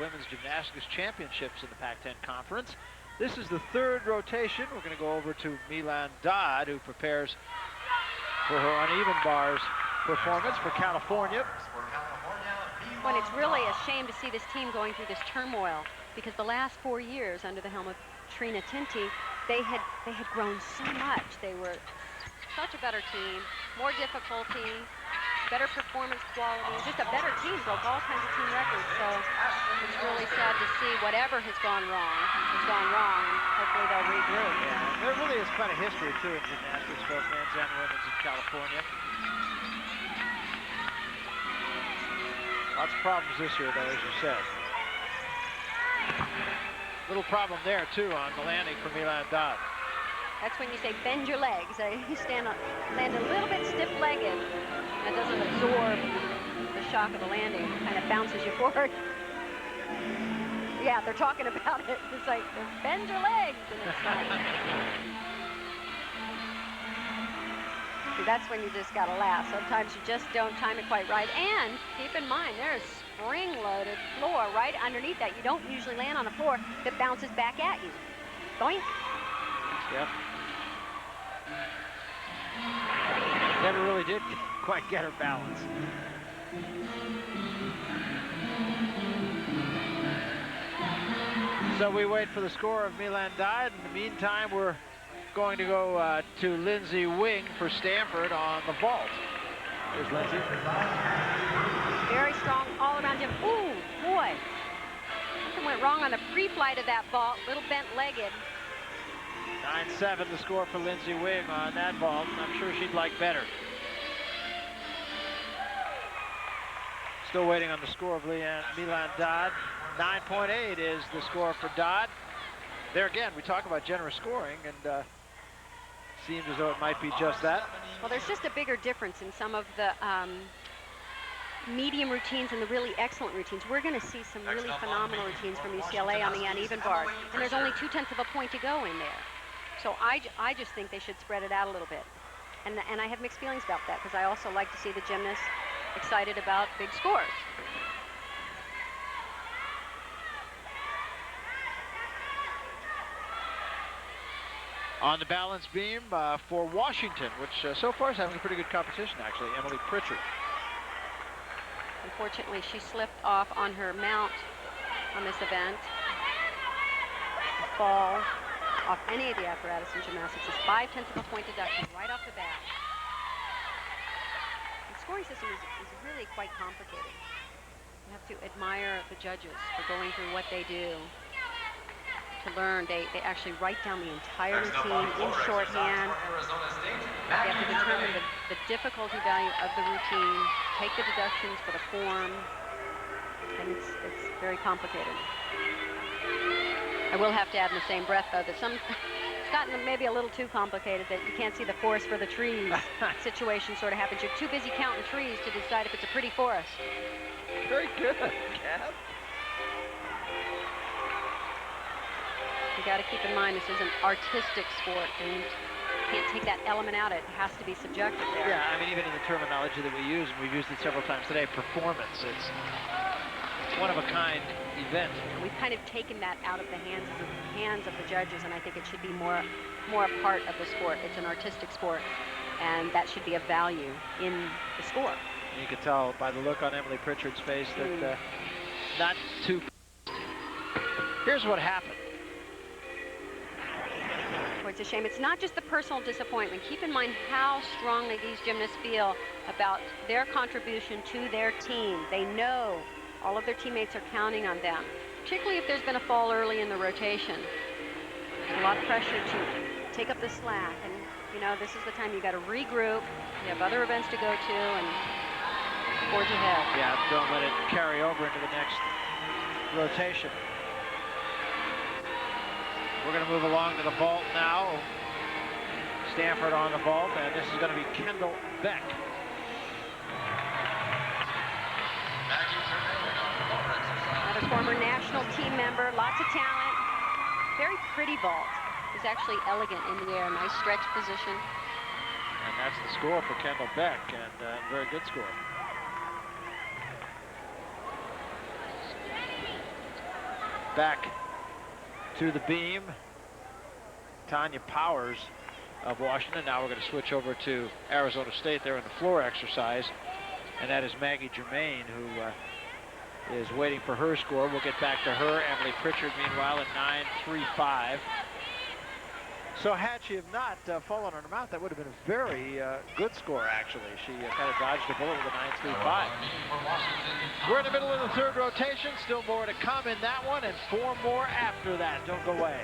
Women's Gymnastics Championships in the Pac-10 Conference. This is the third rotation. We're going to go over to Milan Dodd, who prepares for her uneven bars performance for California. When it's really a shame to see this team going through this turmoil, because the last 4 years under the helm of Trina Tinti, they had grown so much. They were such a better team, more difficulty, better performance quality, just a better team, broke all kinds of team records. So it's really sad to see whatever has gone wrong, and hopefully they'll regroup. Yeah, there really is quite a history too in gymnastics, both men's and women's in California. Lots of problems this year, though, as you said. Little problem there too on the landing for Milan Dodd. That's when you say bend your legs. You land a little bit stiff-legged. That doesn't absorb the shock of the landing. It kind of bounces you forward. Yeah, they're talking about it. It's like, bend your legs. And it's like, see, that's when you just got to laugh. Sometimes you just don't time it quite right. And keep in mind, there's spring-loaded floor right underneath that. You don't usually land on a floor that bounces back at you. Boink. Yep. Never really did quite get her balance. So we wait for the score of Milan Dodd. In the meantime, we're going to go to Lindsay Wing for Stanford on the vault. Here's Lindsay. Very strong all around him. Ooh, boy. Something went wrong on the pre-flight of that vault. Little bent-legged. 9-7 the score for Lindsay Wing on that vault. I'm sure she'd like better. Still waiting on the score of Milan Dodd. 9.8 is the score for Dodd. There again, we talk about generous scoring, and seems as though it might be just that. Well, there's just a bigger difference in some of the medium routines and the really excellent routines. We're going to see some really phenomenal routines from UCLA on the uneven bars, and there's only 0.2 of a point to go in there. So I just think they should spread it out a little bit. And I have mixed feelings about that, because I also like to see the gymnasts excited about big scores. On the balance beam for Washington, which so far is having a pretty good competition, actually, Emily Pritchard. Unfortunately, she slipped off on her mount on this event. The fall off any of the apparatus in gymnastics is 0.5 of a point deduction right off the bat. The scoring system is really quite complicated. You have to admire the judges for going through what they do to learn. They actually write down the entire routine in shorthand. You have to determine the difficulty value of the routine, take the deductions for the form, and it's very complicated. I will have to add in the same breath, though, that it's gotten maybe a little too complicated, that you can't see the forest for the trees situation sort of happens. You're too busy counting trees to decide if it's a pretty forest. Very good, Kath. You got to keep in mind this is an artistic sport, and you can't take that element out. It has to be subjective there. Yeah, I mean, even in the terminology that we use, and we've used it several times today, performance. It's one-of-a-kind event. We've kind of taken that out of the hands of the judges, and I think it should be more a part of the sport. It's an artistic sport, and that should be a value in the score. And you can tell by the look on Emily Pritchard's face that not too. Here's what happened. Well, it's a shame. It's not just the personal disappointment. Keep in mind how strongly these gymnasts feel about their contribution to their team. They know all of their teammates are counting on them, particularly if there's been a fall early in the rotation. There's a lot of pressure to take up the slack, and you know, this is the time you got to regroup. You have other events to go to and forge ahead. Yeah, don't let it carry over into the next rotation. We're going to move along to the vault now. Stanford on the vault, and this is going to be Kendall Beck. Another former national team member, lots of talent. Very pretty vault. It's actually elegant in the air, nice stretch position. And that's the score for Kendall Beck, and very good score. back to the beam. Tanya Powers of Washington. Now we're going to switch over to Arizona State. They're in the floor exercise, and that is Maggie Germain, who is waiting for her score. We'll get back to her. Emily Pritchard, meanwhile, at 9.35. So had she have not fallen on her mouth, that would have been a very good score, actually. She kind of dodged a bullet with a 9.35. We're in the middle of the third rotation. Still more to come in that one, and 4 more after that. Don't go away.